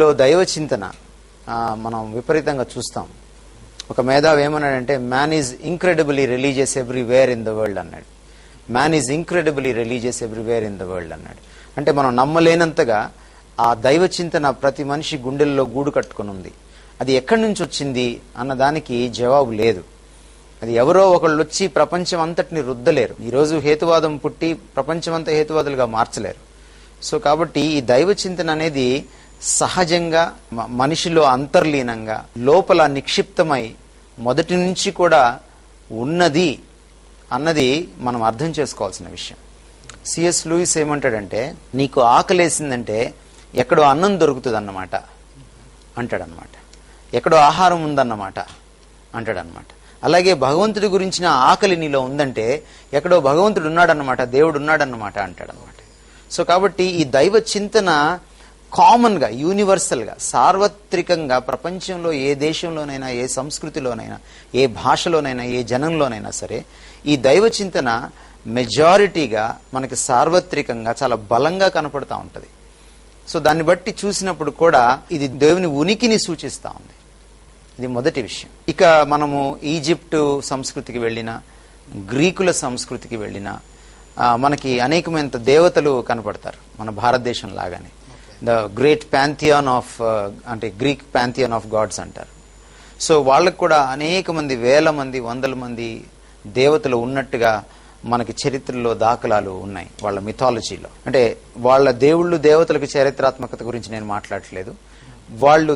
లో దైవ చింతన మనం విపరీతంగా చూస్తాం. ఒక మేధావి ఏమన్నాడంటే, man is incredibly religious everywhere in the world అన్నాడు. Man is incredibly religious everywhere in the world అన్నాడు. అంటే మనం నమ్మలేనంతగా ఆ దైవ చింతన ప్రతి మనిషి గుండెల్లో గూడు కట్టుకుని ఉంది. అది ఎక్కడి నుంచి వచ్చింది అన్న దానికి జవాబు లేదు. అది ఎవరో ఒకళ్ళు వచ్చి ప్రపంచం అంతటిని రుద్దలేరు. ఈరోజు హేతువాదం పుట్టి ప్రపంచమంతా హేతువాదులుగా మార్చలేరు. సో కాబట్టి ఈ దైవ చింతన అనేది సహజంగా మనిషిలో అంతర్లీనంగా లోపల నిక్షిప్తమై మొదటి నుంచి కూడా ఉన్నది అన్నది మనం అర్థం చేసుకోవాల్సిన విషయం. సిఎస్ లూయిస్ ఏమంటాడంటే, నీకు ఆకలేసిందంటే ఎక్కడో అన్నం దొరుకుతుంది అన్నమాట అంటాడనమాట, ఎక్కడో ఆహారం ఉందన్నమాట అంటాడనమాట. అలాగే భగవంతుడి గురించిన ఆకలి నీలో ఉందంటే ఎక్కడో భగవంతుడు ఉన్నాడన్నమాట, దేవుడు ఉన్నాడన్నమాట అంటాడనమాట. సో కాబట్టి ఈ దైవ చింతన కామన్ గా, యూనివర్సల్ గా, సార్వత్రికంగా ప్రపంచంలో ఏ దేశంలోనైనా, ఏ సంస్కృతిలోనైనా, ఏ భాషలోనైనా, ఏ జనంలోనైనా సరే ఈ దైవ చింతన మెజారిటీగా మనకి సార్వత్రికంగా చాలా బలంగా కనపడుతూ ఉంటుంది. సో దాన్ని బట్టి చూసినప్పుడు కూడా ఇది దేవుని ఉనికిని సూచిస్తూ ఉంది. ఇది మొదటి విషయం. ఇక మనము ఈజిప్టు సంస్కృతికి వెళ్ళినా, గ్రీకుల సంస్కృతికి వెళ్ళినా మనకి అనేకమైన దేవతలు కనపడతారు మన భారతదేశం లాగానే. ద గ్రేట్ ప్యాంథియాన్ ఆఫ్ అంటే గ్రీక్ ప్యాంథియాన్ ఆఫ్ గాడ్స్ అంటారు. సో వాళ్ళకు కూడా అనేక మంది, వేల మంది, వందల మంది దేవతలు ఉన్నట్టుగా మనకి చరిత్రలో దాఖలాలు ఉన్నాయి. వాళ్ళ మిథాలజీలో, అంటే వాళ్ళ దేవుళ్ళు దేవతలకు చరిత్రాత్మకత గురించి నేను మాట్లాడట్లేదు. వాళ్ళు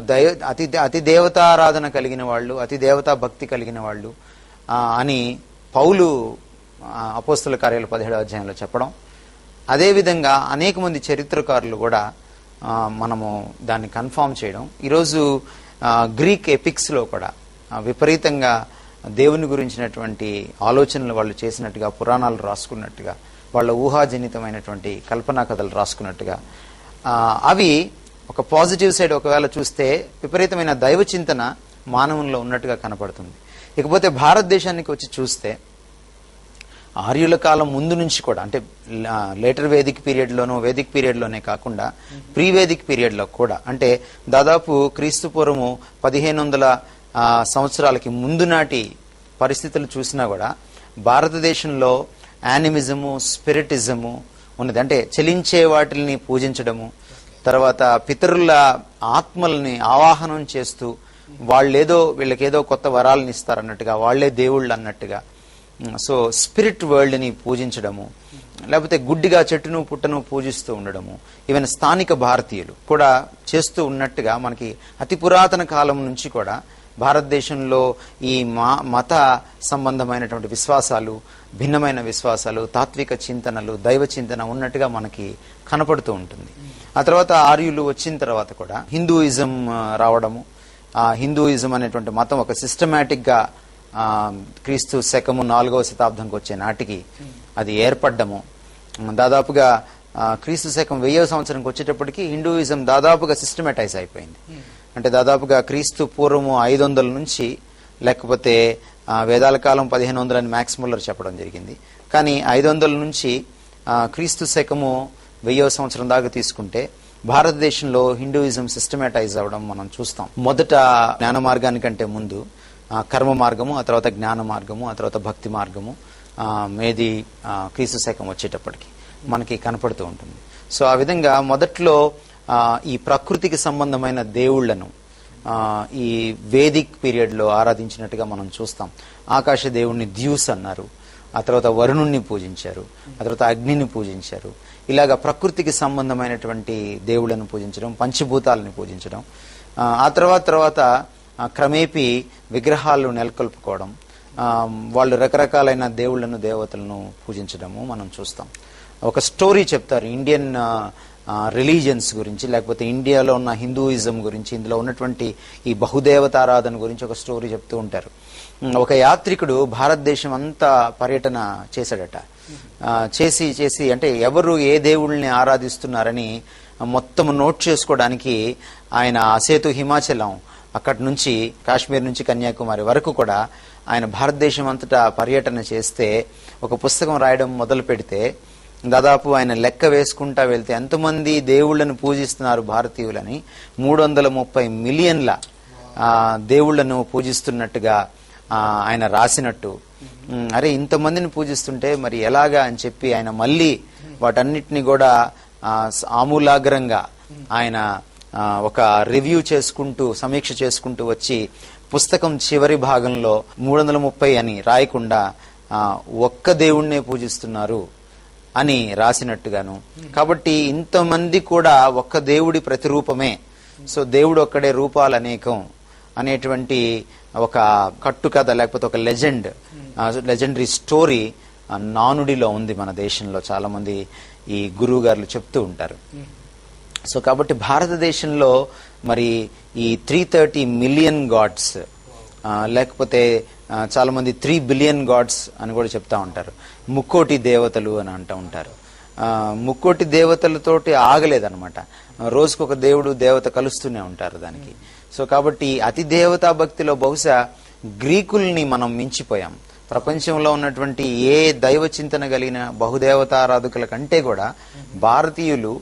అతి దేవతారాధన కలిగిన వాళ్ళు, అతి దేవతా భక్తి కలిగిన వాళ్ళు అని పౌలు అపోస్తల కార్యాలు 17వ అధ్యాయంలో చెప్పడం. అదేవిధంగా అనేక మంది చరిత్రకారులు కూడా మనము దాన్ని కన్ఫర్మ్ చేయడం. ఈరోజు గ్రీక్ ఎపిక్స్లో కూడా విపరీతంగా దేవుని గురించినటువంటి ఆలోచనలు వాళ్ళు చేసినట్టుగా, పురాణాలు రాసుకున్నట్టుగా, వాళ్ళ ఊహాజనితమైనటువంటి కల్పనా కథలు రాసుకున్నట్టుగా అవి ఒక పాజిటివ్ సైడ్ ఒకవేళ చూస్తే విపరీతమైన దైవ చింతన మానవుల్లో ఉన్నట్టుగా కనపడుతుంది. ఇకపోతే భారతదేశానికి వచ్చి చూస్తే ఆర్యుల కాలం ముందు నుంచి కూడా, అంటే లేటర్ వేదిక్ పీరియడ్లోనూ, వేదిక్ పీరియడ్లోనే కాకుండా ప్రీ వేదిక్ పీరియడ్లో కూడా, అంటే దాదాపు క్రీస్తు పూర్వము 1500 సంవత్సరాలకి ముందు నాటి పరిస్థితులు చూసినా కూడా భారతదేశంలో యానిమిజము, స్పిరిటిజము ఉన్నది. అంటే చలించే వాటిని పూజించడము, తర్వాత పితరుల ఆత్మల్ని ఆవాహనం చేస్తూ వాళ్ళేదో వీళ్ళకేదో కొత్త వరాలను ఇస్తారన్నట్టుగా, వాళ్లే దేవుళ్ళు అన్నట్టుగా, సో స్పిరిట్ వరల్డ్ని పూజించడము, లేకపోతే గుడ్డిగా చెట్టును పుట్టను పూజిస్తూ ఉండడము, ఈవెన్ స్థానిక భారతీయులు కూడా చేస్తూ ఉన్నట్టుగా మనకి అతి పురాతన కాలం నుంచి కూడా భారతదేశంలో ఈ మత సంబంధమైనటువంటి విశ్వాసాలు, భిన్నమైన విశ్వాసాలు, తాత్విక చింతనలు, దైవ చింతన ఉన్నట్టుగా మనకి కనపడుతూ ఉంటుంది. ఆ తర్వాత ఆర్యులు వచ్చిన తర్వాత కూడా హిందూయిజం రావడము, హిందూయిజం అనేటువంటి మతం ఒక సిస్టమేటిక్ గా క్రీస్తు శకము 4వ శతాబ్దంకి వచ్చే నాటికి అది ఏర్పడ్డము. దాదాపుగా క్రీస్తు శకం 1000వ సంవత్సరంకి వచ్చేటప్పటికి హిందూయిజం దాదాపుగా సిస్టమేటైజ్ అయిపోయింది. అంటే దాదాపుగా క్రీస్తు పూర్వము 500 నుంచి, లేకపోతే వేదాల కాలం 1500 అని మ్యాక్స్ ముల్లర్ చెప్పడం జరిగింది. కానీ 500 నుంచి క్రీస్తు శకము 1000వ సంవత్సరం దాకా తీసుకుంటే భారతదేశంలో హిందూయిజం సిస్టమేటైజ్ అవ్వడం మనం చూస్తాం. మొదట జ్ఞాన మార్గానికంటే ముందు కర్మ మార్గము, ఆ తర్వాత జ్ఞాన మార్గము, ఆ తర్వాత భక్తి మార్గము మేది క్రీస్తు శకం వచ్చేటప్పటికి మనకి కనపడుతూ ఉంటుంది. సో ఆ విధంగా మొదట్లో ఈ ప్రకృతికి సంబంధమైన దేవుళ్లను ఈ వేదిక్ పీరియడ్ లో ఆరాధించినట్టుగా మనం చూస్తాం. ఆకాశ దేవుణ్ణి ద్యూస్ అన్నారు, ఆ తర్వాత వరుణుణ్ణి పూజించారు, ఆ తర్వాత అగ్నిని పూజించారు. ఇలాగా ప్రకృతికి సంబంధమైనటువంటి దేవుళ్లను పూజించడం, పంచభూతాలను పూజించడం, ఆ తర్వాత క్రమేపీ విగ్రహాలు నెలకొల్పుకోవడం, వాళ్ళు రకరకాలైన దేవుళ్లను, దేవతలను పూజించడము మనం చూస్తాం. ఒక స్టోరీ చెప్తారు ఇండియన్ రిలీజియన్స్ గురించి, లేకపోతే ఇండియాలో ఉన్న హిందూయిజం గురించి, ఇందులో ఉన్నటువంటి ఈ బహుదేవతారాధన గురించి ఒక స్టోరీ చెప్తూ ఉంటారు. ఒక యాత్రికుడు భారతదేశం అంతా పర్యటన చేశాడట. చేసి అంటే ఎవరు ఏ దేవుళ్ళని ఆరాధిస్తున్నారని మొత్తం నోట్ చేసుకోవడానికి ఆయన అసేతు హిమాచలం, అక్కడి నుంచి కాశ్మీర్ నుంచి కన్యాకుమారి వరకు కూడా ఆయన భారతదేశం అంతటా పర్యటన చేస్తే ఒక పుస్తకం రాయడం మొదలు పెడితే దాదాపు ఆయన లెక్క వేసుకుంటా వెళ్తే ఎంతమంది దేవుళ్లను పూజిస్తున్నారు భారతీయులని 330 మిలియన్ల దేవుళ్లను పూజిస్తున్నట్టుగా ఆయన రాసినట్టు, అరే ఇంతమందిని పూజిస్తుంటే మరి ఎలాగా అని చెప్పి ఆయన మళ్ళీ వాటన్నిటిని కూడా ఆమూలాగ్రంగా ఆయన ఒక రివ్యూ చేసుకుంటూ సమీక్ష చేసుకుంటూ వచ్చి పుస్తకం చివరి భాగంలో 330 అని రాయకుండా ఒక్క దేవుణ్ణే పూజిస్తున్నారు అని రాసినట్టుగాను. కాబట్టి ఇంతమంది కూడా ఒక్క దేవుడి ప్రతిరూపమే, సో దేవుడు ఒక్కడే రూపాలు అనేకం అనేటువంటి ఒక కట్టుకథ లేకపోతే ఒక లెజెండరీ స్టోరీ నానుడిలో ఉంది మన దేశంలో. చాలా మంది ఈ గురువు గారులు చెప్తూ ఉంటారు. సో కాబట్టి భారతదేశంలో మరి ఈ 330 మిలియన్ గాడ్స్ లేకపోతే చాలా మంది 3 బిలియన్ గాడ్స్ అని కూడా చెప్తా ఉంటారు. ముక్కోటి దేవతలు అని అంటూ ఉంటారు. ముక్కోటి దేవతలతోటి ఆగలేదన్నమాట, రోజుకొక దేవుడు దేవత కలుస్తూనే ఉంటారు దానికి. సో కాబట్టి అతి దేవతా భక్తిలో బహుశా గ్రీకుల్ని మనం మించిపోయాం. ప్రపంచంలో ఉన్నటువంటి ఏ దైవ చింతన కలిగిన బహుదేవతారాధకుల కంటే కూడా భారతీయులు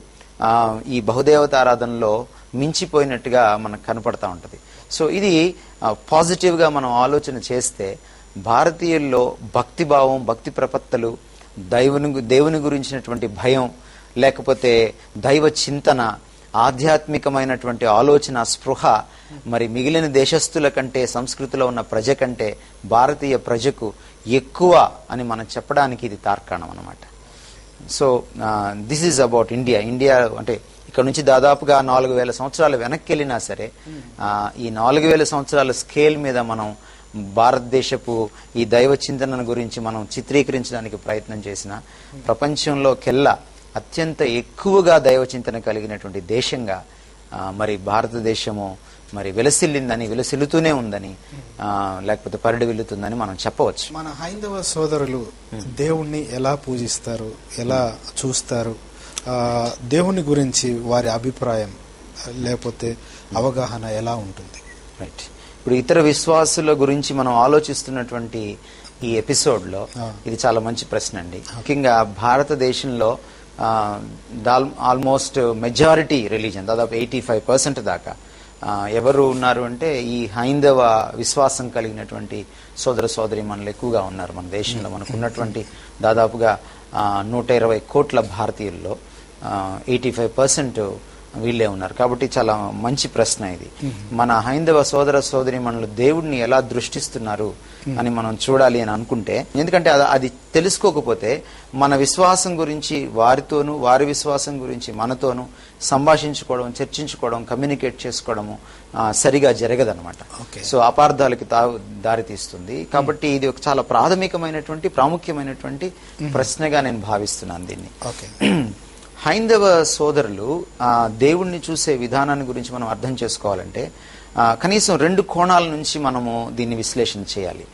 ఈ బహుదేవతారాధనలో మించిపోయినట్టుగా మనకు కనపడతా ఉంటది. సో ఇది పాజిటివ్ గా మనం ఆలోచన చేస్తే భారతీయుల్లో భక్తిభావం, భక్తి ప్రపత్తలు, దేవుని గురించినటువంటి భయం, లేకపోతే దైవ చింతన, ఆధ్యాత్మికమైనటువంటి ఆలోచన, స్పృహ మరి మిగిలిన దేశస్థుల కంటే, సంస్కృతిలో ఉన్న ప్రజ కంటే భారతీయ ప్రజకు ఎక్కువ అని మనం చెప్పడానికి ఇది తార్కాణం అన్నమాట. So this is about India. India అంటే ఇక్కడ నుంచి దాదాపుగా 4000 సంవత్సరాలు వెనక్కి వెళ్ళినా సరే ఈ 4000 సంవత్సరాల స్కేల్ మీద మనం భారతదేశపు ఈ దైవ చింతన గురించి మనం చిత్రీకరించడానికి ప్రయత్నం చేసిన ప్రపంచంలోకెల్లా అత్యంత ఎక్కువగా దైవ చింతన కలిగినటువంటి దేశంగా మరి భారతదేశము మరి విలసిల్లుతూనే ఉందని లేకపోతే పరిడి వెళ్తుందని మనం చెప్పవచ్చు. మన హైందవ సోదరులు దేవుణ్ణి ఎలా పూజిస్తారు, ఎలా చూస్తారు, దేవుని గురించి వారి అభిప్రాయం లేకపోతే అవగాహన ఎలా ఉంటుంది? రైట్. ఇప్పుడు ఇతర విశ్వాసుల గురించి మనం ఆలోచిస్తున్నటువంటి ఈ ఎపిసోడ్ లో ఇది చాలా మంచి ప్రశ్న అండి. ముఖ్యంగా భారతదేశంలో ఆల్మోస్ట్ మెజారిటీ రిలీజన్ దాదాపు 85% దాకా ఎవరు ఉన్నారు అంటే ఈ హైందవ విశ్వాసం కలిగినటువంటి సోదర సోదరీమణులు ఎక్కువగా ఉన్నారు మన దేశంలో. మనకు ఉన్నటువంటి దాదాపుగా 120 కోట్ల భారతీయుల్లో 85% వీళ్ళే ఉన్నారు. కాబట్టి చాలా మంచి ప్రశ్న ఇది. మన హైందవ సోదర సోదరీమణులు దేవుడిని ఎలా దృష్టిస్తున్నారు అని మనం చూడాలి అని అనుకుంటే, ఎందుకంటే అది తెలుసుకోకపోతే మన విశ్వాసం గురించి వారితోనూ, వారి విశ్వాసం గురించి మనతోనూ సంభాషించుకోవడం, చర్చించుకోవడం, కమ్యూనికేట్ చేసుకోవడము సరిగా జరగదన్నమాట. సో అపార్థాలకి దారితీస్తుంది. కాబట్టి ఇది ఒక చాలా ప్రాముఖ్యమైనటువంటి ప్రశ్నగా నేను భావిస్తున్నాను దీన్ని. హైందవ సోదరులు దేవుణ్ణి చూసే విధానాన్ని గురించి మనం అర్థం చేసుకోవాలంటే కనీసం 2 కోణాల నుంచి మనము దీన్ని విశ్లేషణ చేయాలి.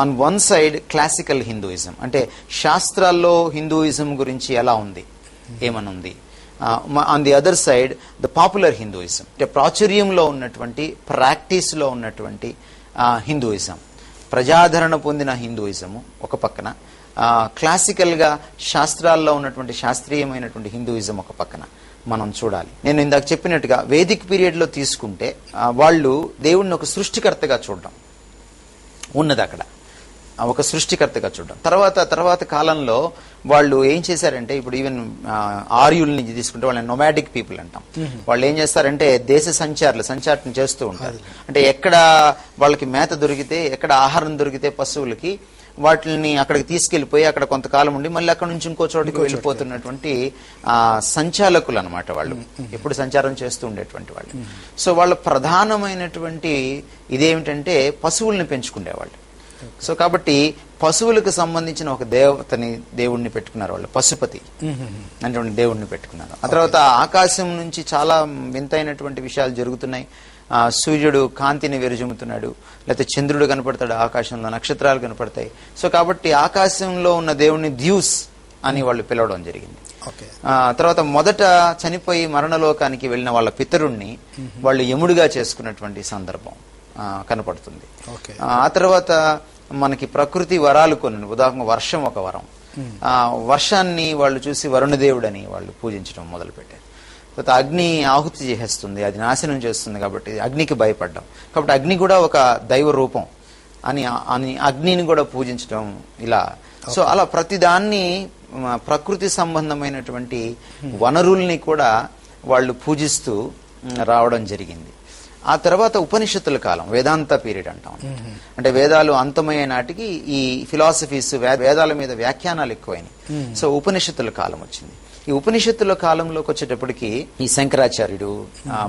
On one side classical Hinduism, అంటే శాస్త్రాల్లో హిందూయిజం గురించి ఎలా ఉంది, ఏమనుంది. On the other side the popular Hinduism, అంటే ప్రాచుర్యంలో ఉన్నటువంటి, ప్రాక్టీస్ లో ఉన్నటువంటి హిందూయిజం, ప్రజాదరణ పొందిన హిందూయిజము ఒక పక్కన, క్లాసికల్ గా శాస్త్రాల్లో ఉన్నటువంటి శాస్త్రీయమైనటువంటి హిందూయిజం ఒక పక్కన మనం చూడాలి. నేను ఇందాక చెప్పినట్టుగా వేదిక్ పీరియడ్ లో తీసుకుంటే వాళ్ళు దేవుణ్ణి ఒక సృష్టికర్తగా చూడడం ఉన్నది, అక్కడ ఒక సృష్టికర్తగా చూడడం. తర్వాత కాలంలో వాళ్ళు ఏం చేశారంటే, ఇప్పుడు ఈవెన్ ఆర్యుల్ని తీసుకుంటే వాళ్ళని నొమాడిక్ పీపుల్ అంటాం. వాళ్ళు ఏం చేస్తారంటే దేశ సంచారం చేస్తూ ఉంటారు. అంటే ఎక్కడ వాళ్ళకి మేత దొరికితే, ఎక్కడ ఆహారం దొరికితే పశువులకి, వాటిని అక్కడికి తీసుకెళ్లిపోయి అక్కడ కొంతకాలం ఉండి మళ్ళీ అక్కడ నుంచి ఇంకో చోటికి వెళ్ళిపోతున్నటువంటి సంచాలకులు అనమాట వాళ్ళు, ఎప్పుడు సంచారం చేస్తూ ఉండేటువంటి వాళ్ళు. సో వాళ్ళ ప్రధానమైనటువంటి ఇదేమిటంటే పశువుల్ని పెంచుకునేవాళ్ళు. సో కాబట్టి పశువులకు సంబంధించిన ఒక దేవుణ్ణి పెట్టుకున్నారు వాళ్ళు, పశుపతి అనేటువంటి దేవుణ్ణి పెట్టుకున్నారు. ఆ తర్వాత ఆకాశం నుంచి చాలా వింతైనటువంటి విషయాలు జరుగుతున్నాయి. సూర్యుడు కాంతిని వెరుజుముతున్నాడు, లేకపోతే చంద్రుడు కనపడతాడు, ఆకాశంలో నక్షత్రాలు కనపడతాయి. సో కాబట్టి ఆకాశంలో ఉన్న దేవుణ్ణి ద్యూస్ అని వాళ్ళు పిలవడం జరిగింది. తర్వాత మొదట చనిపోయి మరణలోకానికి వెళ్ళిన వాళ్ళ పితరుణ్ణి వాళ్ళు యముడిగా చేసుకున్నటువంటి సందర్భం కనపడుతుంది. ఆ తర్వాత మనకి ప్రకృతి వరాలు కొన్ని, ఉదాహరణ వర్షం ఒక వరం, వర్షాన్ని వాళ్ళు చూసి వరుణదేవుడని వాళ్ళు పూజించడం మొదలుపెట్టారు. తర్వాత అగ్ని ఆహుతి చేసేస్తుంది, అది నాశనం చేస్తుంది కాబట్టి అగ్నికి భయపడ్డాం. కాబట్టి అగ్ని కూడా ఒక దైవ రూపం అని అని అగ్నిని కూడా పూజించడం ఇలా. సో అలా ప్రతిదాన్ని ప్రకృతి సంబంధమైనటువంటి వనరుల్ని కూడా వాళ్ళు పూజిస్తూ రావడం జరిగింది. ఆ తర్వాత ఉపనిషత్తుల కాలం, వేదాంత పీరియడ్ అంటాం. అంటే వేదాలు అంతమయ్యే నాటికి ఈ ఫిలాసఫీస్, వేదాల మీద వ్యాఖ్యానాలు ఎక్కువైనాయి. సో ఉపనిషత్తుల కాలం వచ్చింది. ఈ ఉపనిషత్తుల కాలంలోకి వచ్చేటప్పటికి ఈ శంకరాచార్యుడు,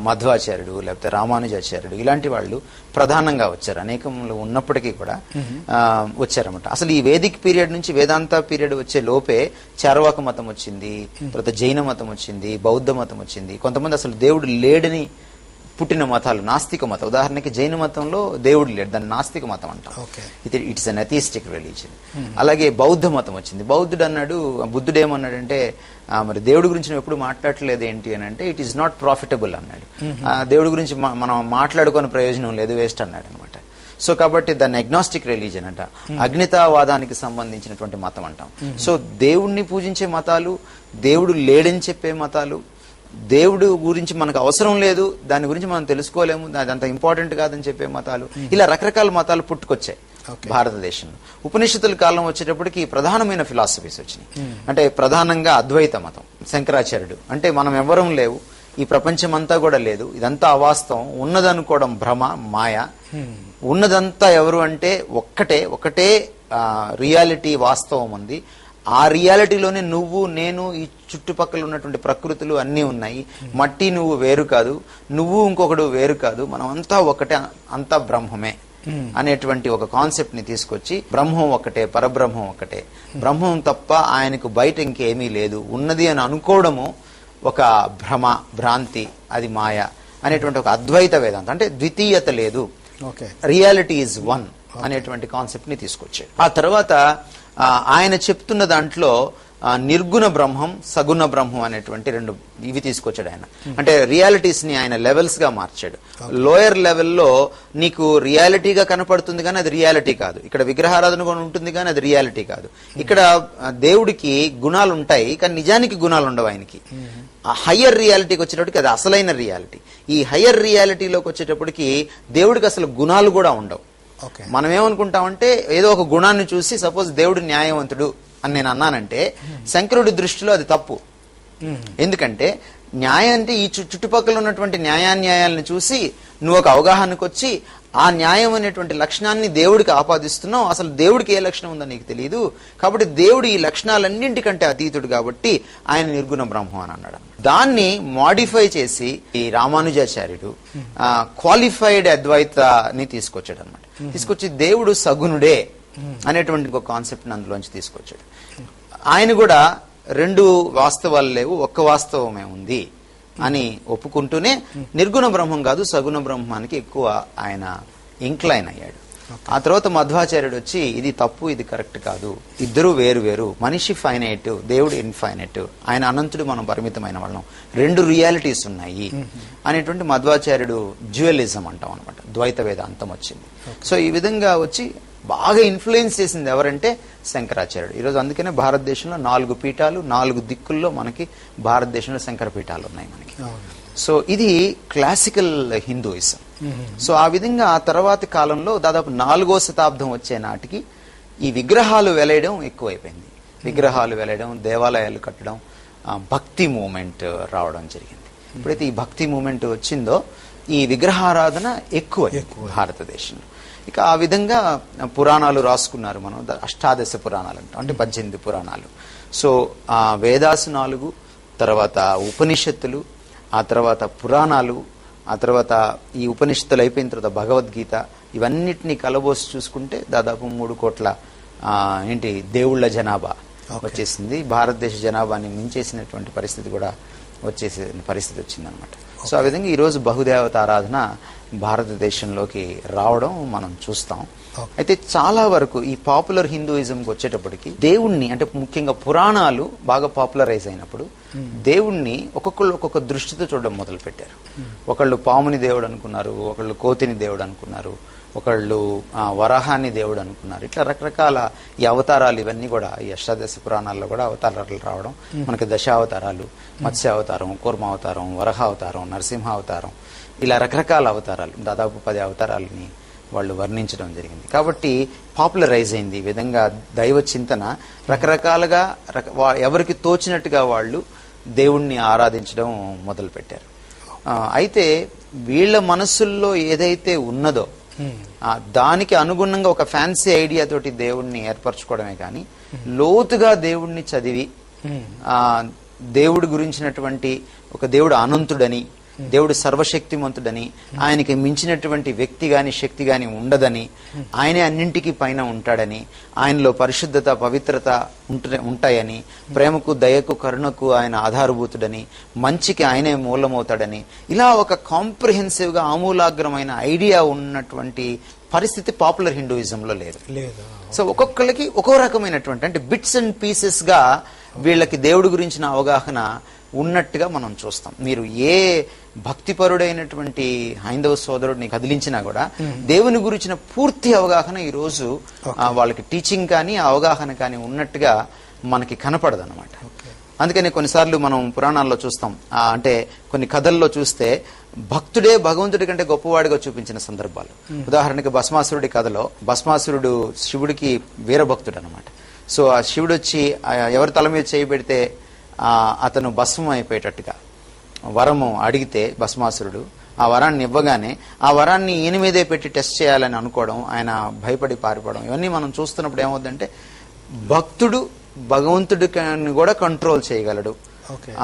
మధ్వాచార్యుడు, లేకపోతే రామానుజాచార్యుడు ఇలాంటి వాళ్ళు ప్రధానంగా వచ్చారు. అనేకంలో ఉన్నప్పటికీ కూడా వచ్చారన్నమాట. అసలు ఈ వేదిక్ పీరియడ్ నుంచి వేదాంత పీరియడ్ వచ్చే లోపే చార్వాక మతం వచ్చింది, తర్వాత జైన మతం వచ్చింది, బౌద్ధ మతం వచ్చింది. కొంతమంది అసలు దేవుడు లేడని పుట్టిన మతాలు, నాస్తిక మతం. ఉదాహరణకి జైన మతంలో దేవుడు లేడు, దాన్ని నాస్తిక మతం అంటాం. It's an atheistic religion. అలాగే బౌద్ధ మతం వచ్చింది. బౌద్ధుడు అన్నాడు, బుద్ధుడు ఏమన్నాడంటే, మరి దేవుడి గురించి నువ్వు ఎప్పుడు మాట్లాడలేదు ఏంటి అని అంటే, ఇట్ ఈస్ నాట్ ప్రాఫిటబుల్ అన్నాడు. దేవుడి గురించి మనం మాట్లాడుకునే ప్రయోజనం లేదు, వేస్ట్ అన్నాడు అనమాట. సో కాబట్టి దాన్ని అగ్నాస్టిక్ రిలీజియన్ అంట, అగ్నితావాదానికి సంబంధించినటువంటి మతం అంటాం. సో దేవుణ్ణి పూజించే మతాలు, దేవుడు లేడని చెప్పే మతాలు, దేవుడు గురించి మనకు అవసరం లేదు, దాని గురించి మనం తెలుసుకోలేము, అదంత ఇంపార్టెంట్ కాదని చెప్పే మతాలు, ఇలా రకరకాల మతాలు పుట్టుకొచ్చాయి భారతదేశంలో. ఉపనిషత్తుల కాలం వచ్చేటప్పటికి ప్రధానమైన ఫిలాసఫీస్ వచ్చినాయి. అంటే ప్రధానంగా అద్వైత మతం, శంకరాచార్యుడు అంటే మనం ఎవ్వరం లేవు, ఈ ప్రపంచం అంతా కూడా లేదు, ఇదంతా అవాస్తవం, ఉన్నదనుకోవడం భ్రమ, మాయ, ఉన్నదంతా ఎవరు అంటే ఒకటే రియాలిటీ, వాస్తవం ఉంది. ఆ రియాలిటీలోనే నువ్వు, నేను, ఈ చుట్టుపక్కల ఉన్నటువంటి ప్రకృతులు అన్నీ ఉన్నాయి. మట్టి నువ్వు వేరు కాదు, నువ్వు ఇంకొకడు వేరు కాదు, మనం అంతా ఒకటే, అంతా బ్రహ్మమే అనేటువంటి ఒక కాన్సెప్ట్ ని తీసుకొచ్చి, బ్రహ్మం ఒకటే, పరబ్రహ్మం ఒకటే, బ్రహ్మం తప్ప ఆయనకు బయట ఇంకేమీ లేదు, ఉన్నది అని అనుకోవడము ఒక భ్రమ, భ్రాంతి, అది మాయ అనేటువంటి ఒక అద్వైత వేదాంతం. అంటే ద్వితీయత లేదు, రియాలిటీ ఈజ్ వన్ అనేటువంటి కాన్సెప్ట్ ని తీసుకొచ్చాడు. ఆ తర్వాత ఆయన చెప్తున్న దాంట్లో నిర్గుణ బ్రహ్మం, సగుణ బ్రహ్మం అనేటువంటి రెండు ఇవి తీసుకొచ్చాడు ఆయన. అంటే రియాలిటీస్ ని ఆయన లెవెల్స్ గా మార్చాడు. లోయర్ లెవెల్లో నీకు రియాలిటీగా కనపడుతుంది కానీ అది రియాలిటీ కాదు. ఇక్కడ విగ్రహారాధన కూడా ఉంటుంది కానీ అది రియాలిటీ కాదు. ఇక్కడ దేవుడికి గుణాలు ఉంటాయి కానీ నిజానికి గుణాలు ఉండవు ఆయనకి. ఆ హయ్యర్ రియాలిటీకి వచ్చేటప్పటికి అది అసలైన రియాలిటీ. ఈ హయ్యర్ రియాలిటీలోకి వచ్చేటప్పటికి దేవుడికి అసలు గుణాలు కూడా ఉండవు. మనం ఏమనుకుంటామంటే, ఏదో ఒక గుణాన్ని చూసి, సపోజ్ దేవుడు న్యాయవంతుడు అని నేను అన్నానంటే, శంకరుడి దృష్టిలో అది తప్పు. ఎందుకంటే న్యాయం అంటే ఈ చుట్టుపక్కల ఉన్నటువంటి న్యాయాన్యాయాలను చూసి నువ్వు ఒక అవగాహనకు వచ్చి ఆ న్యాయం అనేటువంటి లక్షణాన్ని దేవుడికి ఆపాదిస్తున్నావు. అసలు దేవుడికి ఏ లక్షణం ఉందో నీకు తెలియదు. కాబట్టి దేవుడు ఈ లక్షణాలన్నింటికంటే అతీతుడు కాబట్టి ఆయన నిర్గుణ బ్రహ్మం అని అన్నాడు. దాన్ని మాడిఫై చేసి ఈ రామానుజాచార్యుడు క్వాలిఫైడ్ అద్వైతాన్ని తీసుకొచ్చాడు అనమాట. తీసుకొచ్చి దేవుడు సగుణుడే అనేటువంటి ఒక కాన్సెప్ట్ అందులోంచి తీసుకొచ్చాడు. ఆయన కూడా రెండు వాస్తవాలు లేవు, ఒక్క వాస్తవమే ఉంది అని ఒప్పుకుంటూనే నిర్గుణ బ్రహ్మం కాదు సగుణ బ్రహ్మానికి ఎక్కువ ఆయన ఇంక్లైన్ అయ్యాడు. ఆ తర్వాత మధ్వాచార్యుడు వచ్చి ఇది తప్పు, ఇది కరెక్ట్ కాదు, ఇద్దరు వేరు వేరు, మనిషి ఫైనైట్, దేవుడు ఇన్ఫైనైట్, ఆయన అనంతుడు, మనం పరిమితమైన వాళ్ళం, రెండు రియాలిటీస్ ఉన్నాయి అనేటువంటి మధ్వాచార్యుడు డ్యూయలిజం అంటాం అనమాట, ద్వైత వేదాంతం వచ్చింది. సో ఈ విధంగా వచ్చి బాగా ఇన్ఫ్లుయెన్స్ చేసింది ఎవరంటే శంకరాచార్యుడు. ఈరోజు అందుకనే భారతదేశంలో 4 పీఠాలు, 4 దిక్కుల్లో మనకి భారతదేశంలో శంకర పీఠాలు ఉన్నాయి మనకి. సో ఇది క్లాసికల్ హిందూయిజం. సో ఆ విధంగా ఆ తర్వాతి కాలంలో దాదాపు 4వ శతాబ్దం వచ్చే నాటికి ఈ విగ్రహాలు వెలయడం ఎక్కువైపోయింది. విగ్రహాలు వెలయడం, దేవాలయాలు కట్టడం, భక్తి మూమెంట్ రావడం జరిగింది. ఎప్పుడైతే ఈ భక్తి మూమెంట్ వచ్చిందో ఈ విగ్రహారాధన ఎక్కువ భారతదేశంలో. ఇక ఆ విధంగా పురాణాలు రాసుకున్నారు. మనం అష్టాదశ పురాణాలు అంటాం, అంటే 18 పురాణాలు. సో ఆ వేదాసు 4, తర్వాత ఉపనిషత్తులు, ఆ తర్వాత పురాణాలు, ఆ తర్వాత ఈ ఉపనిషత్తులు అయిపోయిన తర్వాత భగవద్గీత, ఇవన్నిటినీ కలబోసి చూసుకుంటే దాదాపు 3 కోట్ల దేవుళ్ల జనాభా వచ్చేసింది. భారతదేశ జనాభాని మించేసినటువంటి పరిస్థితి కూడా వచ్చేసే పరిస్థితి వచ్చిందనమాట. సో ఆ విధంగా ఈరోజు బహుదేవత ఆరాధన భారతదేశంలోకి రావడం మనం చూస్తాం. అయితే చాలా వరకు ఈ పాపులర్ హిందూయిజంకి వచ్చేటప్పటికి దేవుణ్ణి, అంటే ముఖ్యంగా పురాణాలు బాగా పాపులరైజ్ అయినప్పుడు దేవుణ్ణి ఒక్కొక్కళ్ళు ఒక్కొక్క దృష్టితో చూడడం మొదలు పెట్టారు. ఒకళ్ళు పాముని దేవుడు అనుకున్నారు, ఒకళ్ళు కోతిని దేవుడు అనుకున్నారు, ఒకళ్ళు వరాహాన్ని దేవుడు అనుకున్నారు. ఇట్లా రకరకాల ఈ అవతారాలు ఇవన్నీ కూడా ఈ అష్టాదశ పురాణాల్లో కూడా అవతారాలు రావడం మనకి దశావతారాలు, మత్స్యావతారం, కూర్మావతారం, వరహావతారం, నరసింహావతారం, ఇలా రకరకాల అవతారాలు, దాదాపు 10 అవతారాలని వాళ్ళు వర్ణించడం జరిగింది. కాబట్టి పాపులరైజ్ అయింది. ఈ విధంగా దైవ చింతన రకరకాలుగా ఎవరికి తోచినట్టుగా వాళ్ళు దేవుణ్ణి ఆరాధించడం మొదలు పెట్టారు. అయితే వీళ్ళ మనసుల్లో ఏదైతే ఉన్నదో దానికి అనుగుణంగా ఒక ఫ్యాన్సీ ఐడియా తోటి దేవుణ్ణి ఏర్పరచుకోవడమే కానీ లోతుగా దేవుణ్ణి చదివి దేవుడి గురించినటువంటి ఒక దేవుడు అనంతుడని, దేవుడు సర్వశక్తిమంతుడని, ఆయనకి మించినటువంటి వ్యక్తి గాని శక్తి గాని ఉండదని, ఆయనే అన్నింటికి పైన ఉంటాడని, ఆయనలో పరిశుద్ధత పవిత్రత ఉంటాయని, ప్రేమకు దయకు కరుణకు ఆయన ఆధారభూతుడని, మంచికి ఆయనే మూలమవుతాడని, ఇలా ఒక కాంప్రిహెన్సివ్ గా ఆమూలాగ్రమైన ఐడియా ఉన్నటువంటి పరిస్థితి పాపులర్ హిందూయిజంలో లేదు. సో ఒక్కొక్కరికి ఒక్కో రకమైనటువంటి, అంటే బిట్స్ అండ్ పీసెస్ గా వీళ్ళకి దేవుడి గురించిన అవగాహన ఉన్నట్టుగా మనం చూస్తాం. మీరు ఏ భక్తిపరుడైనటువంటి హైందవ సోదరుడిని కదిలించినా కూడా దేవుని గురించిన పూర్తి అవగాహన ఈ రోజు వాళ్ళకి టీచింగ్ కానీ అవగాహన కానీ ఉన్నట్టుగా మనకి కనపడదు అనమాట. అందుకని కొన్నిసార్లు మనం పురాణాల్లో చూస్తాం, అంటే కొన్ని కథల్లో చూస్తే భక్తుడే భగవంతుడి కంటే గొప్పవాడిగా చూపించిన సందర్భాలు. ఉదాహరణకి భస్మాసురుడి కథలో భస్మాసురుడు శివుడికి వీరభక్తుడు అనమాట. సో ఆ శివుడు వచ్చి ఎవరి తల మీద చేయబెడితే అతను భస్మం అయిపోయేటట్టుగా వరము అడిగితే భస్మాసురుడు ఆ వరాన్ని ఇవ్వగానే ఆ వరాన్ని ఈయన మీదే పెట్టి టెస్ట్ చేయాలని అనుకోవడం, ఆయన భయపడి పారిపోవడం, ఇవన్నీ మనం చూస్తున్నప్పుడు ఏమవుతుందంటే భక్తుడు భగవంతుడి కూడా కంట్రోల్ చేయగలడు,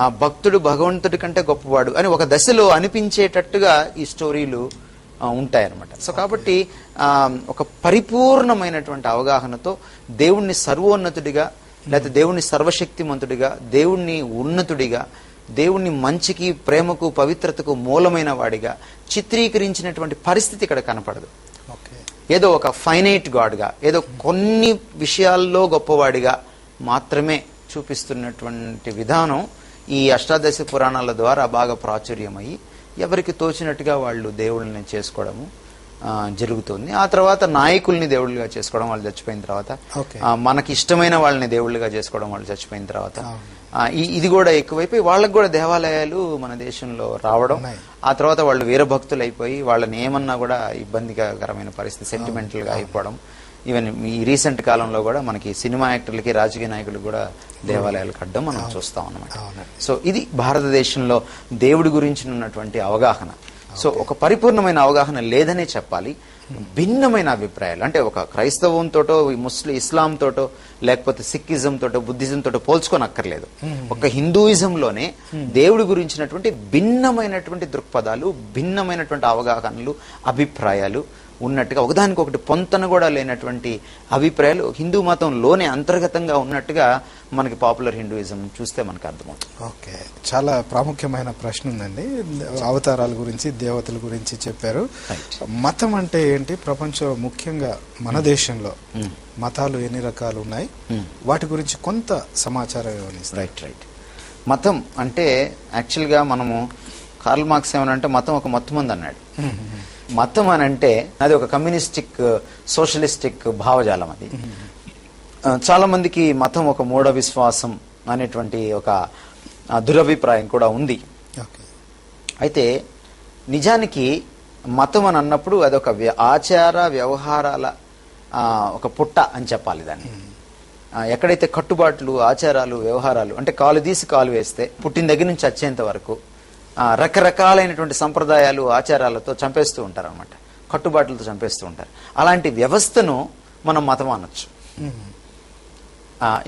ఆ భక్తుడు భగవంతుడి కంటే గొప్పవాడు అని ఒక దశలో అనిపించేటట్టుగా ఈ స్టోరీలు ఉంటాయన్నమాట. సో కాబట్టి ఒక పరిపూర్ణమైనటువంటి అవగాహనతో దేవుణ్ణి సర్వోన్నతుడిగా, లేకపోతే దేవుణ్ణి సర్వశక్తిమంతుడిగా, దేవుణ్ణి ఉన్నతుడిగా, దేవుణ్ణి మంచికి ప్రేమకు పవిత్రతకు మూలమైన వాడిగా చిత్రీకరించినటువంటి పరిస్థితి ఇక్కడ కనపడదు. ఏదో ఒక ఫైనైట్ గాడ్గా, ఏదో కొన్ని విషయాల్లో గొప్పవాడిగా మాత్రమే చూపిస్తున్నటువంటి విధానం ఈ అష్టాదశ పురాణాల ద్వారా బాగా ప్రాచుర్యమయ్యి ఎవరికి తోచినట్టుగా వాళ్ళు దేవుళ్ళని చేసుకోవడము జరుగుతుంది. ఆ తర్వాత నాయకుల్ని దేవుళ్ళుగా చేసుకోవడం, వాళ్ళు చచ్చిపోయిన తర్వాత, మనకి ఇష్టమైన వాళ్ళని దేవుళ్ళుగా చేసుకోవడం వాళ్ళు చచ్చిపోయిన తర్వాత, ఇది కూడా ఎక్కువైపోయి వాళ్ళకు కూడా దేవాలయాలు మన దేశంలో రావడం, ఆ తర్వాత వాళ్ళు వీరభక్తులు అయిపోయి వాళ్ళని ఏమన్నా కూడా ఇబ్బందికరమైన పరిస్థితి, సెంటిమెంటల్ గా అయిపోవడం. ఈవెన్ ఈ రీసెంట్ కాలంలో కూడా మనకి సినిమా యాక్టర్లకి రాజకీయ నాయకులకు కూడా దేవాలయాలు కట్టడం మనం చూస్తాం అన్నమాట. సో ఇది భారతదేశంలో దేవుడి గురించి ఉన్నటువంటి అవగాహన. సో ఒక పరిపూర్ణమైన అవగాహన లేదనే చెప్పాలి. భిన్నమైన అభిప్రాయాలు, అంటే ఒక క్రైస్తవంతోటో ఇస్లాం తోటో లేకపోతే సిక్కిజం తోటో బుద్ధిజం తోటో పోల్చుకోనక్కర్లేదు. ఒక హిందూయిజంలోనే దేవుడి గురించినటువంటి భిన్నమైనటువంటి దృక్పథాలు, భిన్నమైనటువంటి అవగాహనలు, అభిప్రాయాలు ఉన్నట్టుగా, ఒకదానికొకటి పొంతన కూడా లేనటువంటి అభిప్రాయాలు హిందూ మతంలోనే అంతర్గతంగా ఉన్నట్టుగా మనకి పాపులర్ హిందూయిజం చూస్తే మనకు అర్థమవుతుంది. ఓకే, చాలా ప్రాముఖ్యమైన ప్రశ్న ఉందండి. అవతారాల గురించి, దేవతల గురించి చెప్పారు. మతం అంటే ఏంటి? ప్రపంచం, ముఖ్యంగా మన దేశంలో మతాలు ఎన్ని రకాలు ఉన్నాయి, వాటి గురించి కొంత సమాచారం ఇవ్వండి. రైట్. మతం అంటే యాక్చువల్గా మనము కార్ల్ మార్క్స్ ఏమనంటే మతం ఒక మొత్తమంది అన్నాడు. మతం అని అంటే అది ఒక కమ్యూనిస్టిక్ సోషలిస్టిక్ భావజాలం. అది చాలా మందికి మతం ఒక మూఢ విశ్వాసం అనేటువంటి ఒక దురభిప్రాయం కూడా ఉంది. అయితే నిజానికి మతం అని అన్నప్పుడు అదొక ఆచార వ్యవహారాల ఒక పుట్ట అని చెప్పాలి దాన్ని. ఎక్కడైతే కట్టుబాట్లు, ఆచారాలు, వ్యవహారాలు, అంటే కాలు తీసి కాలు వేస్తే పుట్టిన దగ్గర నుంచి చచ్చేంత వరకు రకరకాలైనటువంటి సంప్రదాయాలు, ఆచారాలతో చంపేస్తూ ఉంటారు అనమాట, కట్టుబాట్లతో చంపేస్తూ ఉంటారు. అలాంటి వ్యవస్థను మనం మతం అనొచ్చు.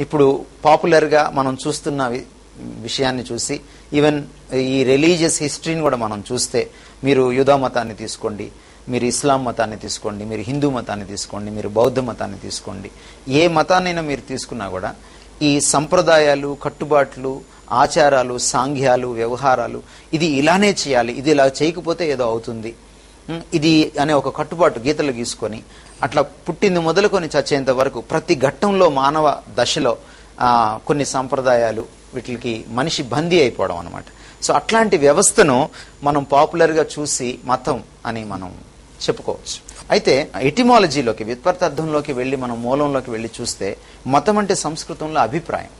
ఇప్పుడు పాపులర్గా మనం చూస్తున్న విషయాన్ని చూసి, ఈవెన్ ఈ రిలీజియస్ హిస్టరీని కూడా మనం చూస్తే, మీరు యూదా మతాన్ని తీసుకోండి, మీరు ఇస్లాం మతాన్ని తీసుకోండి, మీరు హిందూ మతాన్ని తీసుకోండి, మీరు బౌద్ధ మతాన్ని తీసుకోండి, ఏ మతాన్నైనా మీరు తీసుకున్నా కూడా ఈ సంప్రదాయాలు, కట్టుబాట్లు, ఆచారాలు, సాంఘ్యాలు, వ్యవహారాలు, ఇది ఇలానే చేయాలి, ఇది ఇలా చేయకపోతే ఏదో అవుతుంది, ఇది అనే ఒక కట్టుబాటు గీతలు గీసుకొని అట్లా పుట్టింది మొదలుకొని చచ్చేంత వరకు ప్రతి ఘట్టంలో మానవ దశలో కొన్ని సంప్రదాయాలు వీటికి మనిషి బందీ అయిపోవడం అనమాట. సో అట్లాంటి వ్యవస్థను మనం పాపులర్గా చూసి మతం అని మనం చెప్పుకోవచ్చు. అయితే ఎటిమాలజీలోకి, వ్యుత్పత్తార్థంలోకి వెళ్ళి మనం మూలంలోకి వెళ్ళి చూస్తే మతం అంటే సంస్కృతంలో అభిప్రాయం.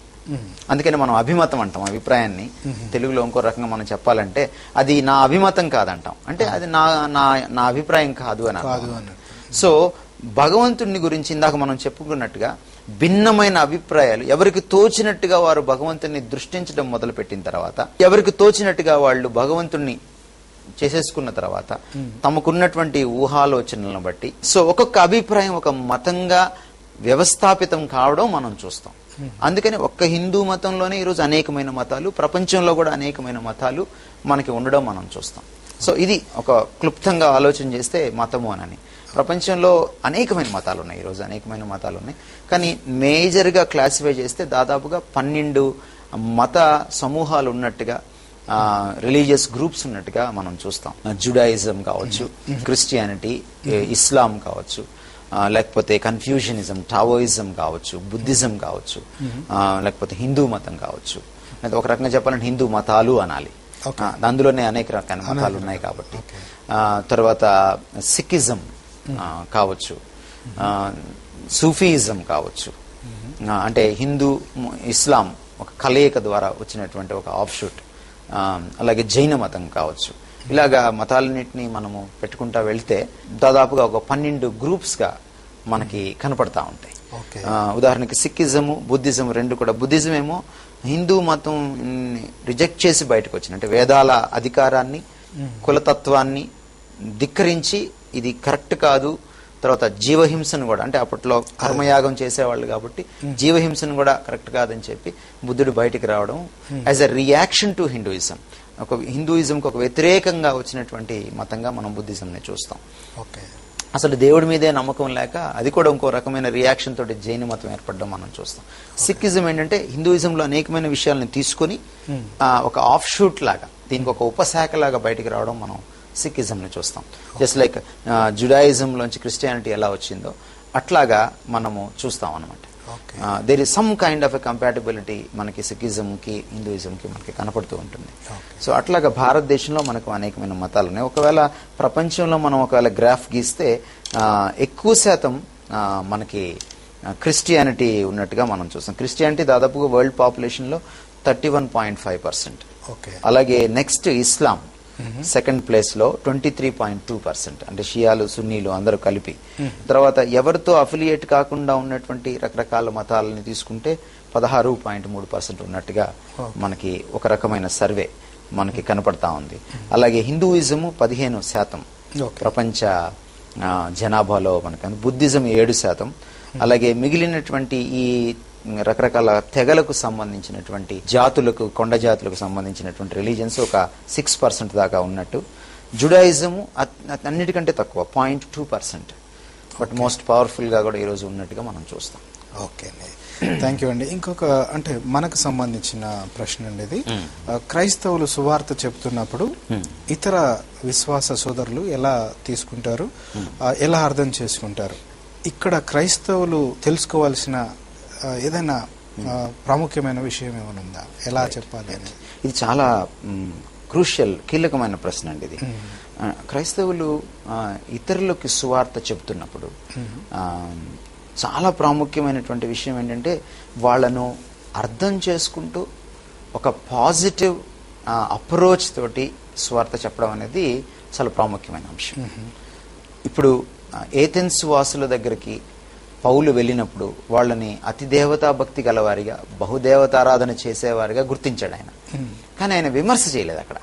అందుకని మనం అభిమతం అంటాం. అభిప్రాయాన్ని తెలుగులో ఇంకో రకంగా మనం చెప్పాలంటే అది నా అభిమతం కాదంటాం. అంటే అది నా అభిప్రాయం కాదు అని. సో భగవంతుడిని గురించి ఇందాక మనం చెప్పుకున్నట్టుగా భిన్నమైన అభిప్రాయాలు, ఎవరికి తోచినట్టుగా వారు భగవంతుడిని దృష్టించడం మొదలుపెట్టిన తర్వాత, ఎవరికి తోచినట్టుగా వాళ్ళు భగవంతుడిని చేసేసుకున్న తర్వాత తమకున్నటువంటి ఊహాలోచనలను బట్టి సో ఒక్కొక్క అభిప్రాయం ఒక మతంగా వ్యవస్థాపితం కావడం మనం చూస్తాం. అందుకని ఒక్క హిందూ మతంలోనే ఈరోజు అనేకమైన మతాలు, ప్రపంచంలో కూడా అనేకమైన మతాలు మనకి ఉండడం మనం చూస్తాం. సో ఇది ఒక క్లుప్తంగా ఆలోచన చేస్తే మతము అని. ప్రపంచంలో అనేకమైన మతాలు ఉన్నాయి, ఈరోజు అనేకమైన మతాలు ఉన్నాయి. కానీ మేజర్గా క్లాసిఫై చేస్తే దాదాపుగా 12 మత సమూహాలు ఉన్నట్టుగా, రిలీజియస్ గ్రూప్స్ ఉన్నట్టుగా మనం చూస్తాం. జుడాయిజం కావచ్చు, క్రిస్టియానిటీ, ఇస్లాం కావచ్చు, లేకపోతే కన్ఫ్యూషనిజం, టావోయిజం కావచ్చు, బుద్ధిజం కావచ్చు, లేకపోతే హిందూ మతం కావచ్చు. ఒక రకంగా చెప్పాలంటే హిందూ మతాలు అనాలి, అందులోనే అనేక రకాల మతాలు ఉన్నాయి కాబట్టి. తర్వాత సిక్కిజం కావచ్చు, సూఫీయిజం కావచ్చు, అంటే హిందూ ఇస్లాం ఒక కలయిక ద్వారా వచ్చినటువంటి ఒక ఆఫ్షూట్. అలాగే జైన మతం కావచ్చు. ఇలాగా మతాలన్నింటినీ మనము పెట్టుకుంటా వెళ్తే దాదాపుగా ఒక 12 గ్రూప్స్గా మనకి కనపడతా ఉంటాయి. ఉదాహరణకి సిక్కిజము, బుద్ధిజం రెండు కూడా. బుద్ధిజం ఏమో హిందూ మతం రిజెక్ట్ చేసి బయటకు వచ్చిన, అంటే వేదాల అధికారాన్ని, కులతత్వాన్ని ధిక్కరించి ఇది కరెక్ట్ కాదు, తర్వాత జీవహింసను కూడా, అంటే అప్పట్లో కర్మయాగం చేసేవాళ్ళు కాబట్టి జీవహింసను కూడా కరెక్ట్ కాదని చెప్పి బుద్ధుడు బయటికి రావడం as a reaction to Hinduism. ఒక హిందూయిజంకి ఒక వ్యతిరేకంగా వచ్చినటువంటి మతంగా మనం బుద్ధిజంని చూస్తాం. అసలు దేవుడి మీదే నమ్మకం లేక అది కూడా ఇంకో రకమైన రియాక్షన్ తోటి జైన మతం ఏర్పడడం మనం చూస్తాం. సిక్కిజం ఏంటంటే హిందూయిజంలో అనేకమైన విషయాలను తీసుకొని ఒక ఆఫ్ షూట్ లాగా, దీనికి ఒక ఉపశాఖ లాగా బయటికి రావడం మనం సిక్కిజంని చూస్తాం. జస్ట్ లైక్ జుడాయిజంలోంచి క్రిస్టియానిటీ ఎలా వచ్చిందో అట్లాగా మనము చూస్తాం అనమాట. There is some kind of a compatibility మనకి సిక్కిజంకి, హిందూయిజంకి మనకి కనపడుతూ ఉంటుంది. సో అట్లాగా భారతదేశంలో మనకు అనేకమైన మతాలు ఉన్నాయి. ఒకవేళ ప్రపంచంలో మనం ఒకవేళ గ్రాఫ్ గీస్తే ఎక్కువ శాతం మనకి క్రిస్టియానిటీ ఉన్నట్టుగా మనం చూస్తాం. క్రిస్టియానిటీ దాదాపుగా వరల్డ్ పాపులేషన్లో 31.5%. అలాగే నెక్స్ట్ ఇస్లాం సెకండ్ ప్లేస్ లో 23.2%, అంటే షియాలు, సున్నీలు అందరూ కలిపి. తర్వాత ఎవరితో అఫిలియేట్ కాకుండా ఉన్నటువంటి రకరకాల మతాలని తీసుకుంటే 16.3% ఉన్నట్టుగా మనకి ఒక రకమైన సర్వే మనకి కనపడతా ఉంది. అలాగే హిందూయిజము 15% ప్రపంచ జనాభాలో మనకి, బుద్ధిజం 7%, అలాగే మిగిలినటువంటి ఈ రకరకాల తెగలకు సంబంధించినటువంటి జాతులకు, కొండ జాతులకు సంబంధించినటువంటి రిలీజియన్స్ ఒక 6% దాకా ఉన్నట్టు. జుడాయిజము అన్నిటికంటే తక్కువ 0.2%, బట్ మోస్ట్ పవర్ఫుల్ గా కూడా ఈరోజు ఉన్నట్టుగా మనం చూస్తాం. ఓకే, థ్యాంక్ యూ అండి. ఇంకొక అంటే మనకు సంబంధించిన ప్రశ్న అండి ఇది. క్రైస్తవులు సువార్త చెప్తున్నప్పుడు ఇతర విశ్వాస సోదరులు ఎలా తీసుకుంటారు, ఎలా అర్థం చేసుకుంటారు? ఇక్కడ క్రైస్తవులు తెలుసుకోవాల్సిన ఏదైనా ప్రాముఖ్యమైన విషయం ఏమైనా ఉందా, ఎలా చెప్పాలి అని? ఇది చాలా క్రూషియల్, కీలకమైన ప్రశ్న అండి ఇది. క్రైస్తవులు ఇతరులకు సువార్త చెప్తున్నప్పుడు చాలా ప్రాముఖ్యమైనటువంటి విషయం ఏంటంటే వాళ్ళను అర్థం చేసుకుంటూ ఒక పాజిటివ్ అప్రోచ్ తోటి సువార్త చెప్పడం అనేది చాలా ప్రాముఖ్యమైన అంశం. ఇప్పుడు ఏథెన్స్ వాసుల దగ్గరికి పౌలు వెళ్ళినప్పుడు వాళ్ళని అతి దేవతా భక్తి గలవారిగా, బహుదేవతారాధన చేసేవారిగా గుర్తించాడు ఆయన. కానీ ఆయన విమర్శ చేయలేదు. అక్కడ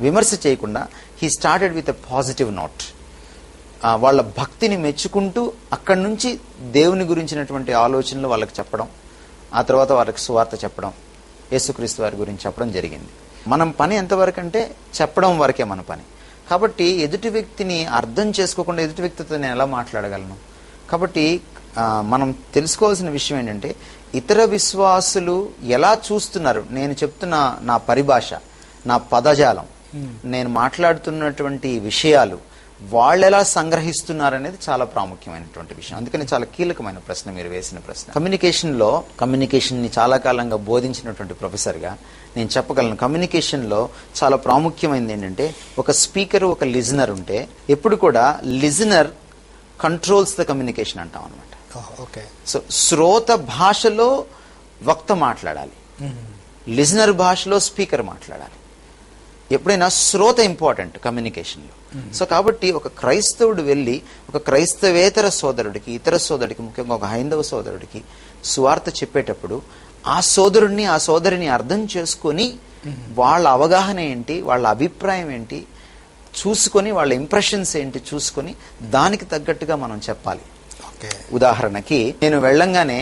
విమర్శ చేయకుండా he started with a positive note. వాళ్ళ భక్తిని మెచ్చుకుంటూ అక్కడి నుంచి దేవుని గురించినటువంటి ఆలోచనలు వాళ్ళకి చెప్పడం, ఆ తర్వాత వాళ్ళకి సువార్త చెప్పడం, యేసుక్రీస్తు వారి గురించి చెప్పడం జరిగింది. మనం పని ఎంతవరకు అంటే చెప్పడం వరకే మన పని. కాబట్టి ఎదుటి వ్యక్తిని అర్థం చేసుకోకుండా ఎదుటి వ్యక్తితో నేను ఎలా మాట్లాడగలను? కాబట్టి మనం తెలుసుకోవాల్సిన విషయం ఏంటంటే ఇతర విశ్వాసులు ఎలా చూస్తున్నారు, నేను చెప్తున్న నా పరిభాష, నా పదజాలం, నేను మాట్లాడుతున్నటువంటి విషయాలు వాళ్ళు ఎలా సంగ్రహిస్తున్నారు అనేది చాలా ప్రాముఖ్యమైనటువంటి విషయం. అందుకని చాలా కీలకమైన ప్రశ్న మీరు వేసిన ప్రశ్న. కమ్యూనికేషన్ ని చాలా కాలంగా బోధించినటువంటి ప్రొఫెసర్ గా నేను చెప్పగలను, కమ్యూనికేషన్ లో చాలా ప్రాముఖ్యమైనది ఏంటంటే ఒక స్పీకర్, ఒక లిజనర్ ఉంటే ఎప్పుడు కూడా లిజనర్ కంట్రోల్స్ ద కమ్యూనికేషన్ అంటాం అనమాట. సో శ్రోత భాషలో వక్త మాట్లాడాలి, లిజనర్ భాషలో స్పీకర్ మాట్లాడాలి. ఎప్పుడైనా శ్రోత ఇంపార్టెంట్ కమ్యూనికేషన్లో. సో కాబట్టి ఒక క్రైస్తవుడు వెళ్ళి ఒక క్రైస్తవేతర సోదరుడికి, ఇతర సోదరుడికి, ముఖ్యంగా ఒక హైందవ సోదరుడికి సువార్త చెప్పేటప్పుడు ఆ సోదరుడిని, ఆ సోదరిని అర్థం చేసుకొని వాళ్ళ అవగాహన ఏంటి, వాళ్ళ అభిప్రాయం ఏంటి చూసుకొని, వాళ్ళ ఇంప్రెషన్స్ ఏంటి చూసుకొని దానికి తగ్గట్టుగా మనం చెప్పాలి. ఉదాహరణకి నేను వెళ్ళంగానే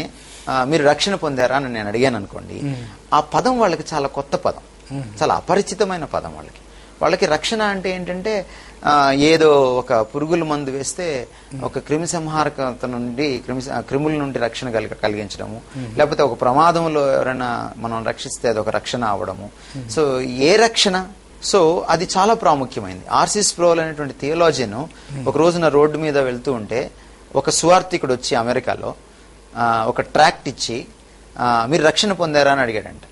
మీరు రక్షణ పొందారా అని నేను అడిగాను అనుకోండి, ఆ పదం వాళ్ళకి చాలా కొత్త పదం, చాలా అపరిచితమైన పదం. వాళ్ళకి రక్షణ అంటే ఏంటంటే ఏదో ఒక పురుగుల మందు వేస్తే ఒక క్రిమి సంహారకత నుండి, క్రిముల నుండి రక్షణ కలిగించడము, లేకపోతే ఒక ప్రమాదంలో ఎవరైనా మనం రక్షిస్తే అది ఒక రక్షణ అవడము. సో ఏ రక్షణ? సో అది చాలా ప్రాముఖ్యమైంది. ఆర్సి స్ప్రోల్ అనేటువంటి థియోలాజియన్ ఒక రోజున రోడ్డు మీద వెళ్తూ ఉంటే ఒక సువార్థికుడు వచ్చి అమెరికాలో ఒక ట్రాక్ట్ ఇచ్చి మీరు రక్షణ పొందారా అని అడిగాడంట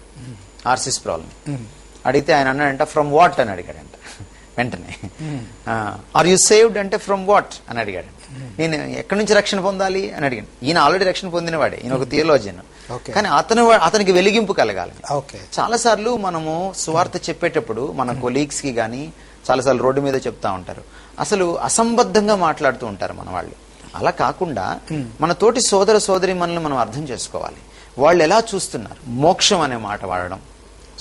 ఆర్సి స్ప్రోల్ని. అడిగితే ఆయన అన్నాడంట ఫ్రమ్ వాట్ అని అడిగాడంట. వెంటనే ఆర్ యు సేవ్డ్ అంటే ఫ్రమ్ వాట్ అని అడిగాడంట. నేను ఎక్కడి నుంచి రక్షణ పొందాలి అని అడిగాను. ఈయన ఆల్రెడీ రక్షణ పొందినవాడే, ఈయన ఒక థియోలాజియన్. కానీ అతనికి వెలిగింపు కలగాలి. చాలా సార్లు మనము సువార్త చెప్పేటప్పుడు మన కొలీగ్స్ కి గానీ చాలాసార్లు రోడ్డు మీద చెప్తా ఉంటారు, అసలు అసంబద్ధంగా మాట్లాడుతూ ఉంటారు మన వాళ్ళు. అలా కాకుండా మన తోటి సోదర సోదరి మనల్ని మనం అర్థం చేసుకోవాలి. వాళ్ళు ఎలా చూస్తున్నారు, మోక్షం అనే మాట వాడడం,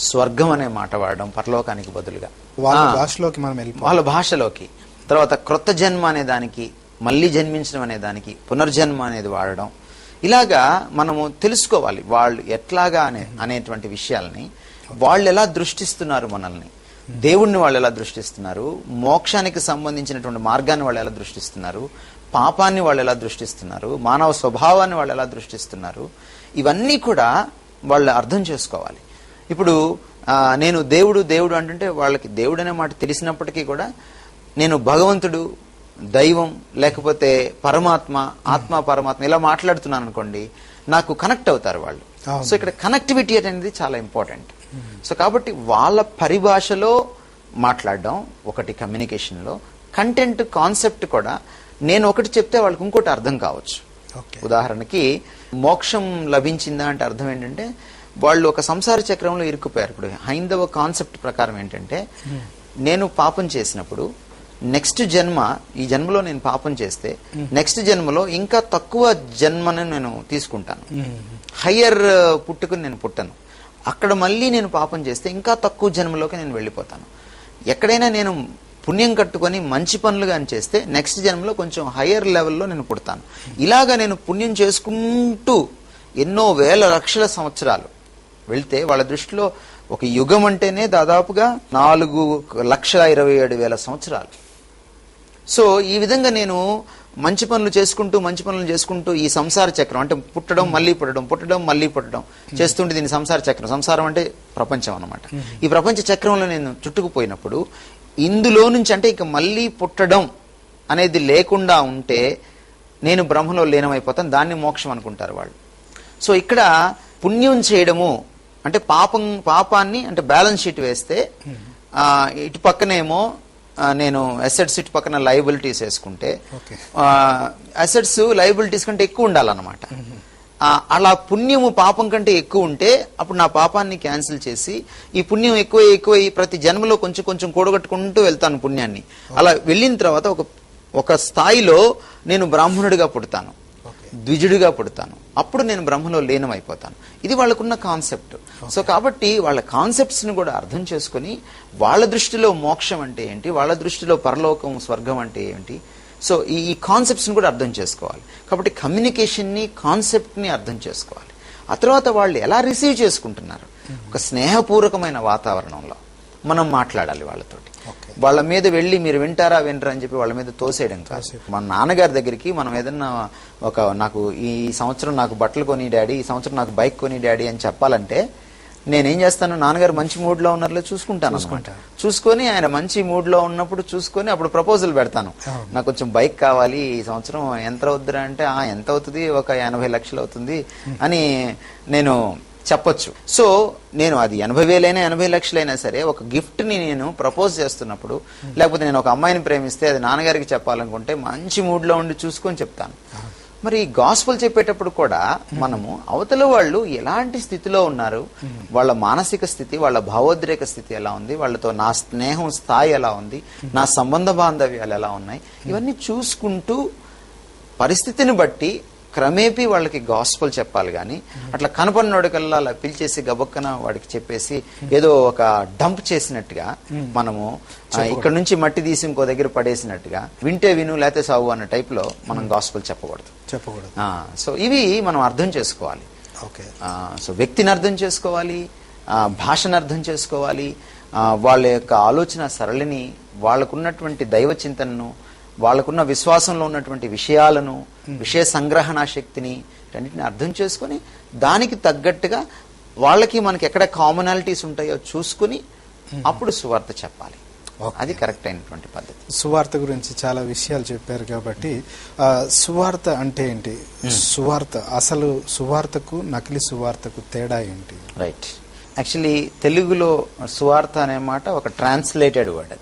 స్వర్గం అనే మాట వాడడం పరలోకానికి బదులుగా వాళ్ళ భాషలోకి, తర్వాత క్రొత్త జన్మ అనే దానికి, మళ్ళీ జన్మించడం అనే దానికి పునర్జన్మ అనేది వాడడం. ఇలాగా మనము తెలుసుకోవాలి వాళ్ళు ఎట్లాగా అనేటువంటి విషయాల్ని. వాళ్ళు ఎలా దృష్టిస్తున్నారు మనల్ని, దేవుణ్ణి వాళ్ళు ఎలా దృష్టిస్తున్నారు, మోక్షానికి సంబంధించినటువంటి మార్గాన్ని వాళ్ళు ఎలా దృష్టిస్తున్నారు, పాపాన్ని వాళ్ళు ఎలా దృష్టిస్తున్నారు, మానవ స్వభావాన్ని వాళ్ళు ఎలా దృష్టిస్తున్నారు, ఇవన్నీ కూడా వాళ్ళు అర్థం చేసుకోవాలి. ఇప్పుడు నేను దేవుడు దేవుడు అంటుంటే వాళ్ళకి దేవుడు అనే మాట తెలిసినప్పటికీ కూడా నేను భగవంతుడు, దైవం, లేకపోతే పరమాత్మ, ఆత్మ పరమాత్మ ఇలా మాట్లాడుతున్నాను అనుకోండి, నాకు కనెక్ట్ అవుతారు వాళ్ళు. సో ఇక్కడ కనెక్టివిటీ అనేది చాలా ఇంపార్టెంట్. సో కాబట్టి వాళ్ళ పరిభాషలో మాట్లాడడం ఒకటి కమ్యూనికేషన్లో. కంటెంట్, కాన్సెప్ట్ కూడా నేను ఒకటి చెప్తే వాళ్ళకి ఇంకోటి అర్థం కావచ్చు. ఉదాహరణకి మోక్షం లభించిందా అంటే అర్థం ఏంటంటే వాళ్ళు ఒక సంసార చక్రంలో ఇరుక్కుపోయారు. ఇప్పుడు హైందవ కాన్సెప్ట్ ప్రకారం ఏంటంటే నేను పాపం చేసినప్పుడు నెక్స్ట్ జన్మ, ఈ జన్మలో నేను పాపం చేస్తే నెక్స్ట్ జన్మలో ఇంకా తక్కువ జన్మను నేను తీసుకుంటాను, హయ్యర్ పుట్టుకుని నేను పుట్టను. అక్కడ మళ్ళీ నేను పాపం చేస్తే ఇంకా తక్కువ జన్మలోకి నేను వెళ్ళిపోతాను. ఎక్కడైనా నేను పుణ్యం కట్టుకొని మంచి పనులుగా చేస్తే నెక్స్ట్ జన్మలో కొంచెం హయ్యర్ లెవెల్లో నేను పుడతాను. ఇలాగా నేను పుణ్యం చేసుకుంటూ ఎన్నో వేల లక్షల సంవత్సరాలు వెళ్తే వాళ్ళ దృష్టిలో ఒక యుగం అంటేనే దాదాపుగా 4,27,000 సంవత్సరాలు. సో ఈ విధంగా నేను మంచి పనులు చేసుకుంటూ ఈ సంసార చక్రం అంటే పుట్టడం మళ్ళీ పుట్టడం, పుట్టడం మళ్ళీ పుట్టడం చేస్తుంటే దీని సంసార చక్రం. సంసారం అంటే ప్రపంచం అన్నమాట. ఈ ప్రపంచ చక్రంలో నేను చుట్టుకుపోయినప్పుడు ఇందులో నుంచి అంటే ఇక మళ్ళీ పుట్టడం అనేది లేకుండా ఉంటే నేను బ్రహ్మలో లీనమైపోతాను. దాన్ని మోక్షం అనుకుంటారు వాళ్ళు. సో ఇక్కడ పుణ్యం చేయడము అంటే పాపాన్ని అంటే బ్యాలెన్స్ షీట్ వేస్తే ఇటు పక్కనేమో నేను అసెట్స్, ఇటు పక్కన లయబిలిటీస్ వేసుకుంటే అసెట్స్ లయబిలిటీస్ కంటే ఎక్కువ ఉండాలన్నమాట. అలా పుణ్యము పాపం కంటే ఎక్కువ ఉంటే అప్పుడు నా పాపాన్ని క్యాన్సిల్ చేసి ఈ పుణ్యం ఎక్కువ ప్రతి జన్మలో కొంచెం కొంచెం కూడగట్టుకుంటూ వెళ్తాను పుణ్యాన్ని. అలా వెళ్ళిన తర్వాత ఒక స్థాయిలో నేను బ్రాహ్మణుడిగా పుడతాను, ద్విజుడిగా పుడతాను. అప్పుడు నేను బ్రహ్మలో లీనమైపోతాను. ఇది వాళ్ళకున్న కాన్సెప్ట్. సో కాబట్టి వాళ్ళ కాన్సెప్ట్స్ ని కూడా అర్థం చేసుకుని వాళ్ళ దృష్టిలో మోక్షం అంటే ఏంటి, వాళ్ళ దృష్టిలో పరలోకం, స్వర్గం అంటే ఏంటి, సో ఈ కాన్సెప్ట్స్ ని కూడా అర్థం చేసుకోవాలి. కాబట్టి కమ్యూనికేషన్ ని, కాన్సెప్ట్ ని అర్థం చేసుకోవాలి. ఆ తర్వాత వాళ్ళు ఎలా రిసీవ్ చేసుకుంటున్నారు, ఒక స్నేహపూర్వకమైన వాతావరణంలో మనం మాట్లాడాలి వాళ్ళతోటి. వాళ్ళ మీద వెళ్ళి మీరు వింటారా వినరా అని చెప్పి వాళ్ళ మీద తోసేయడం కాదు. మన నాన్నగారి దగ్గరికి మనం ఏదన్నా నాకు ఈ సంవత్సరం నాకు బట్టలు కొని డాడీ, ఈ సంవత్సరం నాకు బైక్ కొని డాడీ అని చెప్పాలంటే నేనేం చేస్తాను, నాన్నగారు మంచి మూడ్ లో ఉన్నారో చూసుకుంటాను. చూసుకొని ఆయన మంచి మూడ్ లో ఉన్నప్పుడు చూసుకొని అప్పుడు ప్రపోజల్ పెడతాను. నాకు కొంచెం బైక్ కావాలి ఈ సంవత్సరం, ఎంత అవుద్దిరా అంటే ఎంత అవుతుంది, ఒక 80 లక్షలు అవుతుంది అని నేను చెప్పొచ్చు. సో నేను అది 80,000 80 లక్షలైనా సరే ఒక గిఫ్ట్ ని నేను ప్రపోజ్ చేస్తున్నప్పుడు, లేకపోతే నేను ఒక అమ్మాయిని ప్రేమిస్తే అది నాన్నగారికి చెప్పాలనుకుంటే మంచి మూడ్ లో ఉండి చూసుకొని చెప్తాను. మరి గాస్పెల్ చెప్పేటప్పుడు కూడా మనము అవతల వాళ్ళు ఎలాంటి స్థితిలో ఉన్నారు, వాళ్ళ మానసిక స్థితి, వాళ్ళ భావోద్రేక స్థితి ఎలా ఉంది, వాళ్ళతో నా స్నేహం స్థాయి ఎలా ఉంది, నా సంబంధ బాంధవ్యాలు ఎలా ఉన్నాయి, ఇవన్నీ చూసుకుంటూ పరిస్థితిని బట్టి క్రమేపీ వాళ్ళకి గాస్పెల్ చెప్పాలి. కానీ అట్లా కనపడినోడికల్లా అలా పిలిచేసి గబక్కన వాడికి చెప్పేసి ఏదో ఒక డంప్ చేసినట్టుగా, మనము ఇక్కడ నుంచి మట్టి తీసి ఇంకో దగ్గర పడేసినట్టుగా, వింటే విను లేతే సావు అన్న టైప్ లో మనం గాస్పెల్ చెప్పకూడదు. సో ఇవి మనం అర్థం చేసుకోవాలి. సో వ్యక్తిని అర్థం చేసుకోవాలి, భాషను అర్థం చేసుకోవాలి, వాళ్ళ యొక్క ఆలోచన సరళిని, వాళ్ళకున్నటువంటి దైవ చింతనను, వాళ్ళకున్న విశ్వాసంలో ఉన్నటువంటి విషయాలను, విషయ సంగ్రహణ శక్తిని రెండింటిని అర్థం చేసుకుని దానికి తగ్గట్టుగా వాళ్ళకి మనకి ఎక్కడ కామనాలిటీస్ ఉంటాయో చూసుకుని అప్పుడు సువార్త చెప్పాలి. అది కరెక్ట్ అయినటువంటి పద్ధతి. సువార్త గురించి చాలా విషయాలు చెప్పారు కాబట్టి సువార్త అంటే ఏంటి, సువార్త అసలు సువార్తకు నకిలీ సువార్తకు తేడా ఏంటి? రైట్. యాక్చువల్లీ తెలుగులో సువార్త అనే మాట ఒక ట్రాన్స్లేటెడ్ వర్డ్.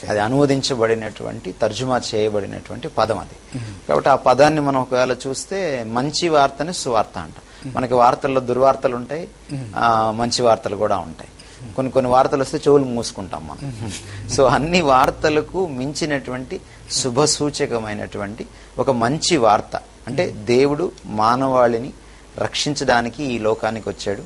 అది అనువదించబడినటువంటి, తర్జుమా చేయబడినటువంటి పదం అది. కాబట్టి ఆ పదాన్ని మనం ఒకవేళ చూస్తే మంచి వార్తని సువార్త అంట. మనకి వార్తల్లో దుర్వార్తలు ఉంటాయి, మంచి వార్తలు కూడా ఉంటాయి. కొన్ని వార్తలు వస్తే చెవులు మూసుకుంటాం మనం. సో అన్ని వార్తలకు మించినటువంటి శుభ సూచకమైనటువంటి ఒక మంచి వార్త అంటే దేవుడు మానవాళిని రక్షించడానికి ఈ లోకానికి వచ్చాడు.